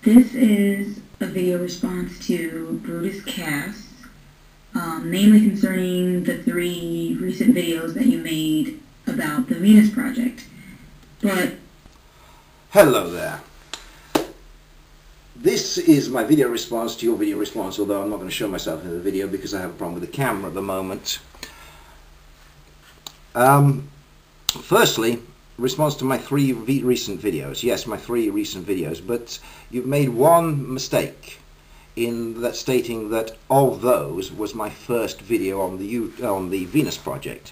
This is a video response to Brutus Cast, mainly concerning the 3 recent videos that you made about the Venus Project. But hello there. This is my video response to your video response, although I'm not going to show myself in the video because I have a problem with the camera at the moment. Firstly, response to my 3 recent videos. Yes, my 3 recent videos, but you've made one mistake in that, stating that of those was my first video on the Venus Project,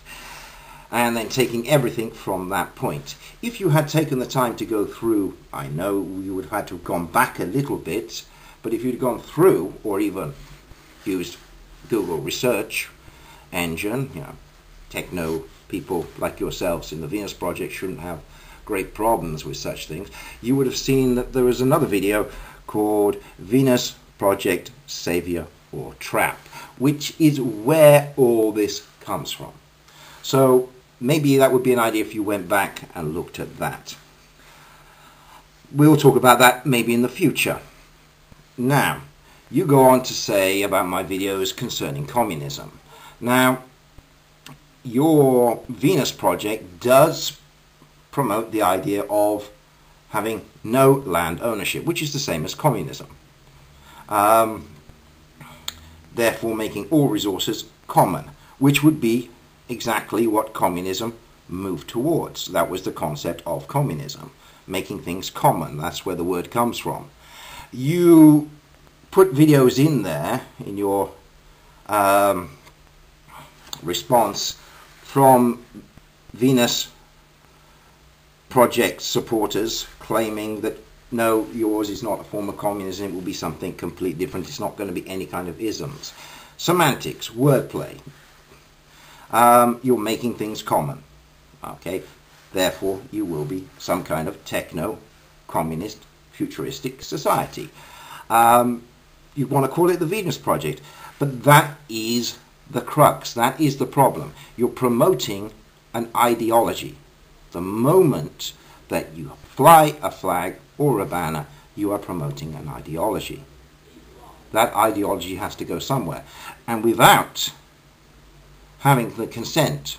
and then taking everything from that point. If you had taken the time to go through, I know you would have had to have gone back a little bit, but if you'd gone through, or even used Google research engine, techno people like yourselves in the Venus Project shouldn't have great problems with such things, you would have seen that there is another video called Venus Project Savior or Trap, which is where all this comes from. So maybe that would be an idea if you went back and looked at that. We'll talk about that maybe in the future. Now, you go on to say about my videos concerning communism. Now, your Venus Project does promote the idea of having no land ownership, which is the same as communism. Therefore making all resources common, which would be exactly what communism moved towards. That was the concept of communism, making things common. That's where the word comes from. You put videos in there in your response from Venus Project supporters claiming that no, yours is not a form of communism, it will be something completely different, it's not going to be any kind of isms. Semantics, wordplay. You're making things common. Okay, therefore you will be some kind of techno-communist futuristic society. You want to call it the Venus Project, but that is the crux, that is the problem. You're promoting an ideology. The moment that you fly a flag or a banner, you are promoting an ideology. That ideology has to go somewhere. And without having the consent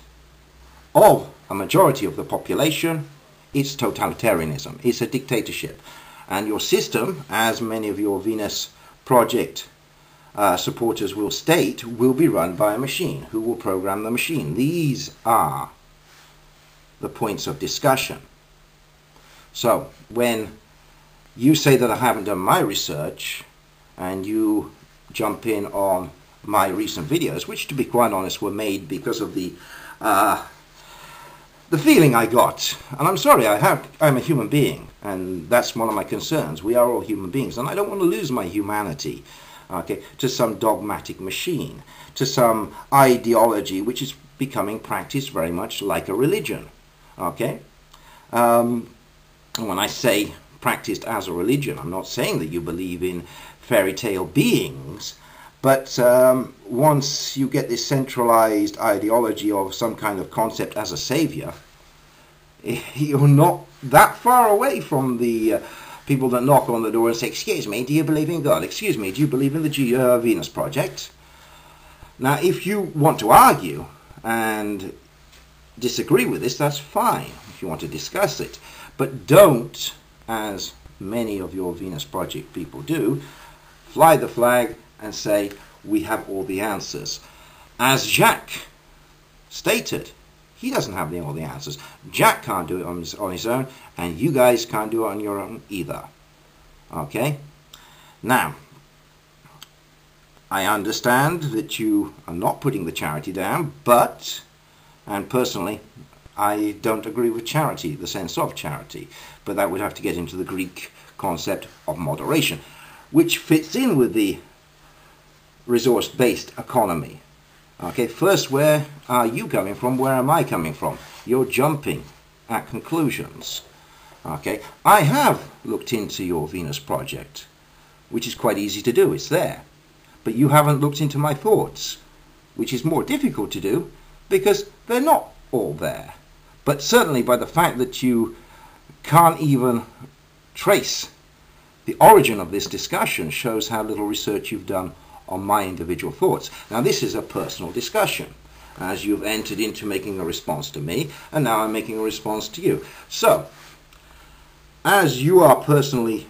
of a majority of the population, it's totalitarianism, it's a dictatorship. And your system, as many of your Venus Project supporters will state, will be run by a machine. Who will program the machine? These are the points of discussion. So when you say that I haven't done my research and you jump in on my recent videos, which to be quite honest were made because of the feeling I got, and I'm sorry, I'm a human being, and that's one of my concerns. We are all human beings, and I don't want to lose my humanity, okay, to some dogmatic machine, to some ideology which is becoming practiced very much like a religion. Okay, when I say practiced as a religion, I'm not saying that you believe in fairy tale beings, but once you get this centralized ideology of some kind of concept as a savior, you're not that far away from the people that knock on the door and say, excuse me, do you believe in God? Excuse me, do you believe in the Venus Project? Now, if you want to argue and disagree with this, that's fine if you want to discuss it, but don't, as many of your Venus Project people do, fly the flag and say we have all the answers. As Jack stated, he doesn't have all the answers. Jack can't do it on his own, and you guys can't do it on your own either. Okay, now I understand that you are not putting the charity down, but, and personally, I don't agree with charity, the sense of charity, but that would have to get into the Greek concept of moderation, which fits in with the resource-based economy. Okay, first, where are you coming from? Where am I coming from? You're jumping at conclusions. Okay, I have looked into your Venus Project, which is quite easy to do, it's there. But you haven't looked into my thoughts, which is more difficult to do because they're not all there. But certainly by the fact that you can't even trace the origin of this discussion shows how little research you've done on my individual thoughts. Now, this is a personal discussion, as you've entered into making a response to me, and now I'm making a response to you. So, as you are personally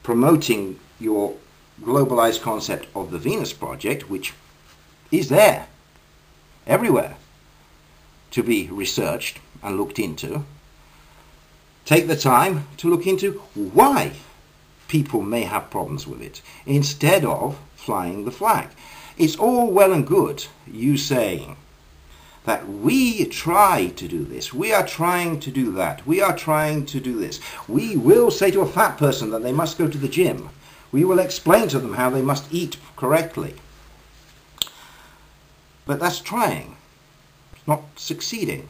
promoting your globalized concept of the Venus Project, which is there, everywhere, to be researched and looked into, take the time to look into why people may have problems with it, instead of flying the flag. It's all well and good you saying that we try to do this, we are trying to do that, we are trying to do this. We will say to a fat person that they must go to the gym. We will explain to them how they must eat correctly. But that's trying, it's not succeeding.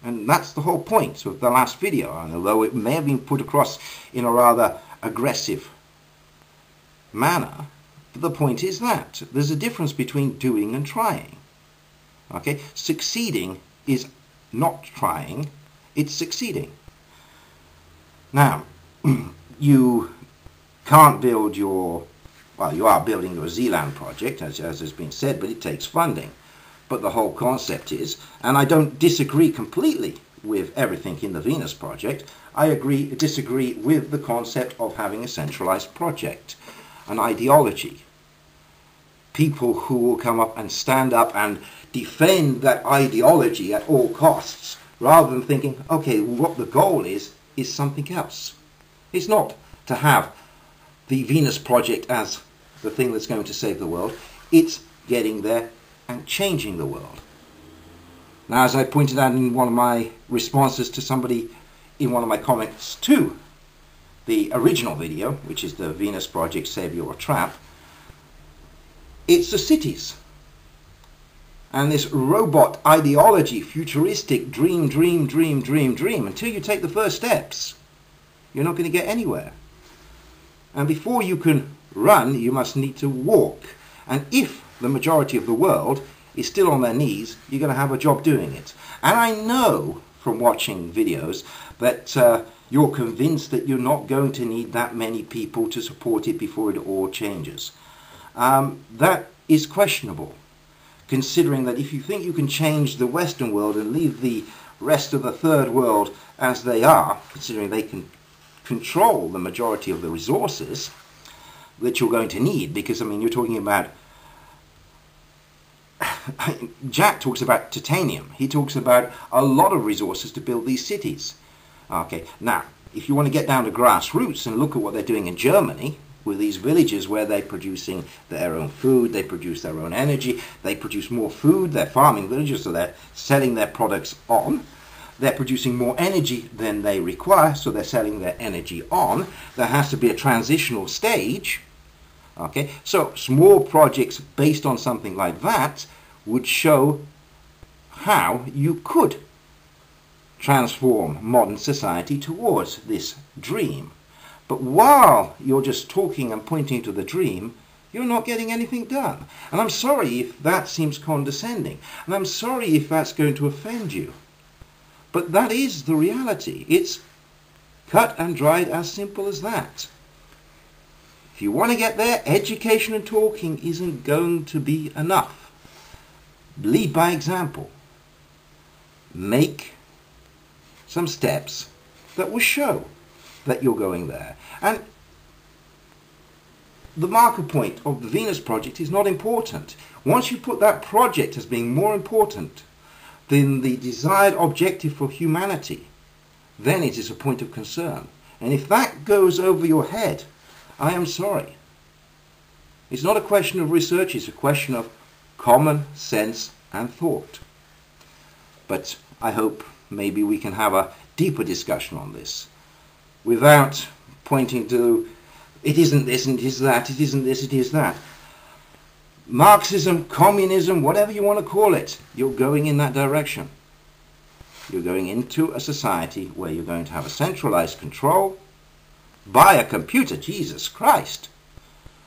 And that's the whole point of the last video, and although it may have been put across in a rather aggressive manner, but the point is that there's a difference between doing and trying. Okay, succeeding is not trying, it's succeeding. Now, you can't build your, well, you are building your Zealand project, as has been said, but it takes funding. But the whole concept is, and I don't disagree completely with everything in the Venus project, I disagree with the concept of having a centralized project, an ideology. People who will come up and stand up and defend that ideology at all costs, rather than thinking, okay, what the goal is something else. It's not to have the Venus project as the thing that's going to save the world. It's getting there and changing the world. Now, as I pointed out in one of my responses to somebody in one of my comments to the original video, which is the Venus Project Savior or Trap, it's the cities. And this robot ideology, futuristic dream, until you take the first steps, you're not going to get anywhere. And before you can run, you must need to walk. And if the majority of the world is still on their knees, you're going to have a job doing it. And I know from watching videos that you're convinced that you're not going to need that many people to support it before it all changes. That is questionable, considering that if you think you can change the Western world and leave the rest of the third world as they are, considering they can control the majority of the resources that you're going to need, because, I mean, you're talking about Jack talks about titanium. He talks about a lot of resources to build these cities. Okay, now, if you want to get down to grassroots and look at what they're doing in Germany, with these villages where they're producing their own food, they produce their own energy, they produce more food, they're farming villages, so they're selling their products on. They're producing more energy than they require, so they're selling their energy on. There has to be a transitional stage. Okay, so small projects based on something like that would show how you could transform modern society towards this dream. But while you're just talking and pointing to the dream, you're not getting anything done. And I'm sorry if that seems condescending, and I'm sorry if that's going to offend you. But that is the reality. It's cut and dried, as simple as that. If you want to get there, education and talking isn't going to be enough. Lead by example. Make some steps that will show that you're going there. And the marker point of the Venus project is not important. Once you put that project as being more important than the desired objective for humanity, then it is a point of concern. And if that goes over your head, I am sorry. It's not a question of research, it's a question of common sense and thought. But I hope maybe we can have a deeper discussion on this without pointing to it isn't this and it is that, it isn't this, it is that. Marxism, communism, whatever you want to call it, you're going in that direction. You're going into a society where you're going to have a centralized control by a computer. Jesus Christ,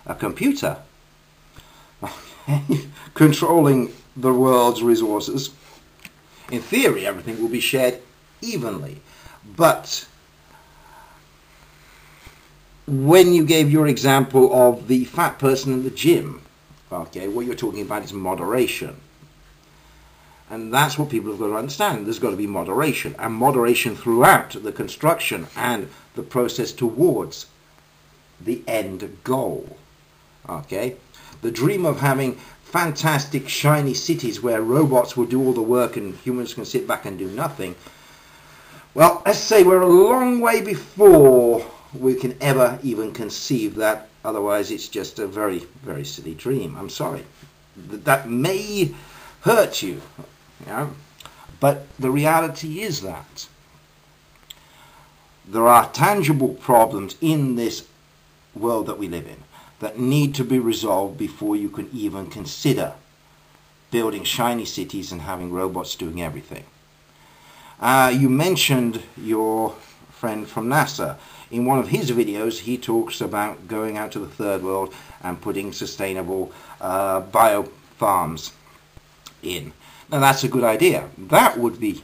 a computer controlling the world's resources. In theory, everything will be shared evenly, but when you gave your example of the fat person in the gym, okay, what you're talking about is moderation. And that's what people have got to understand. There's got to be moderation, and moderation throughout the construction and the process towards the end goal. Okay? The dream of having fantastic shiny cities where robots will do all the work and humans can sit back and do nothing. Well, let's say we're a long way before we can ever even conceive that. Otherwise, it's just a very, very silly dream. I'm sorry. That may hurt you. But the reality is that there are tangible problems in this world that we live in that need to be resolved before you can even consider building shiny cities and having robots doing everything. You mentioned your friend from NASA. In one of his videos, he talks about going out to the third world and putting sustainable bio farms in. Now that's a good idea. That would be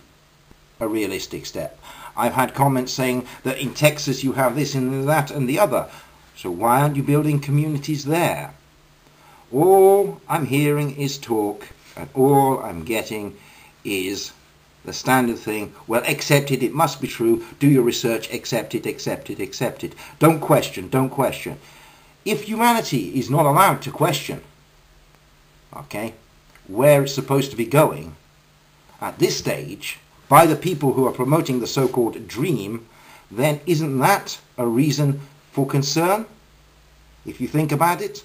a realistic step. I've had comments saying that in Texas you have this and that and the other. So why aren't you building communities there? All I'm hearing is talk, and all I'm getting is the standard thing. Well, accept it, it must be true. Do your research, accept it, accept it, accept it. Don't question, don't question. If humanity is not allowed to question, okay, where it's supposed to be going at this stage by the people who are promoting the so-called dream, then isn't that a reason for concern, if you think about it?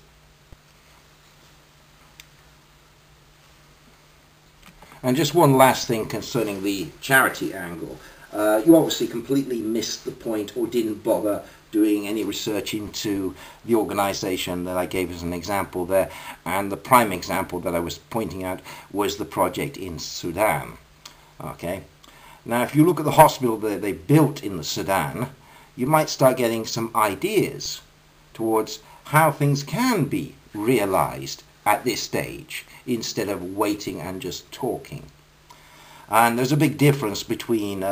And just one last thing concerning the charity angle. You obviously completely missed the point or didn't bother doing any research into the organization that I gave as an example there, and the prime example that I was pointing out was the project in Sudan. Okay, now if you look at the hospital that they built in the Sudan, you might start getting some ideas towards how things can be realized at this stage instead of waiting and just talking. And there's a big difference between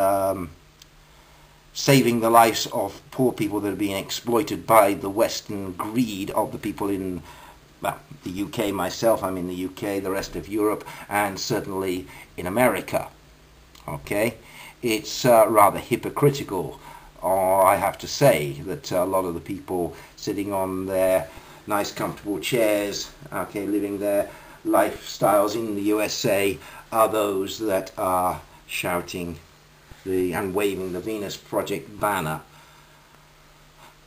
saving the lives of poor people that are being exploited by the Western greed of the people in, well, the UK, myself, I'm in the UK, the rest of Europe, and certainly in America. Okay? It's rather hypocritical, or I have to say, that a lot of the people sitting on their nice comfortable chairs, okay, living their lifestyles in the USA, are those that are shouting and waving the Venus Project banner.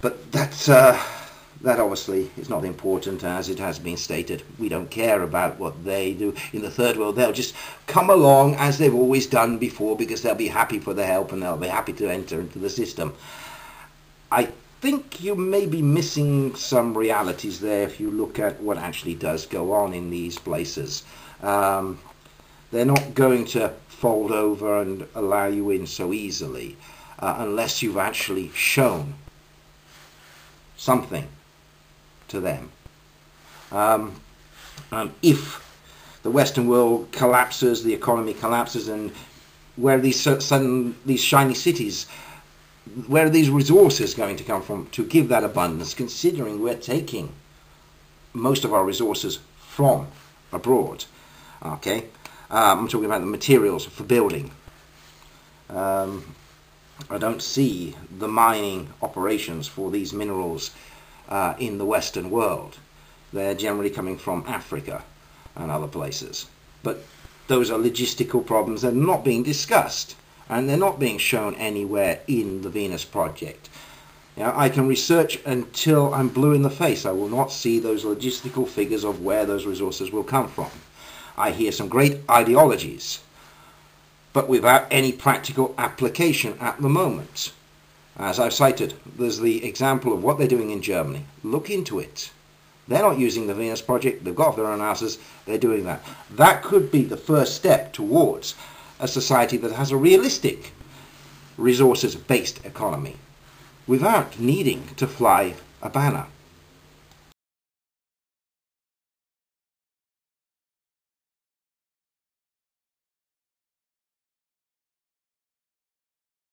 But that obviously is not important, as it has been stated. We don't care about what they do in the third world. They'll just come along as they've always done before because they'll be happy for the help and they'll be happy to enter into the system. I think you may be missing some realities there if you look at what actually does go on in these places. They're not going to fold over and allow you in so easily unless you've actually shown something to them. If the Western world collapses, the economy collapses, and where these shiny cities, where are these resources going to come from to give that abundance, considering we're taking most of our resources from abroad? Okay, I'm talking about the materials for building. I don't see the mining operations for these minerals in the Western world. They're generally coming from Africa and other places. But those are logistical problems that are not being discussed, and they're not being shown anywhere in the Venus Project. Now, I can research until I'm blue in the face. I will not see those logistical figures of where those resources will come from. I hear some great ideologies, but without any practical application at the moment. As I've cited, there's the example of what they're doing in Germany. Look into it. They're not using the Venus Project. They've got their own houses. They're doing that. That could be the first step towards a society that has a realistic resources-based economy without needing to fly a banner.